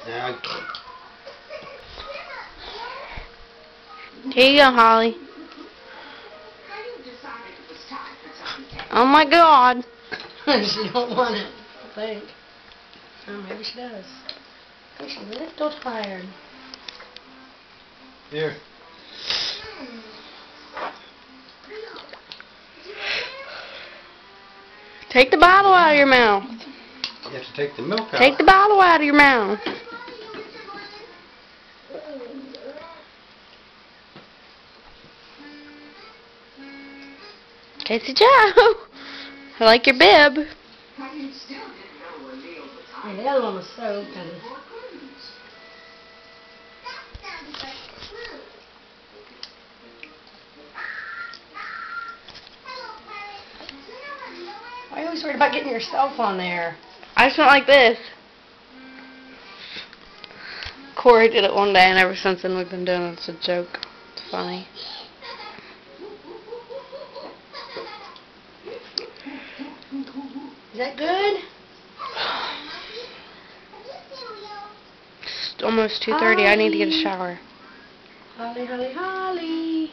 Yeah. Here you go, Holly. Oh my God. She don't want it, I think. Oh, maybe she does. I think she's a little tired. Here. Take the bottle out of your mouth. You have to take the milk out. Take the bottle out of your mouth. Casey Joe. I like your bib. Yeah, the other one was soaked. Why are you always worried about getting yourself on there? I just went like this. Corey did it one day, and ever since then we've been doing it. It's a joke. It's funny. Is that good? It's almost 2:30. I need to get a shower. Holly, Holly, Holly.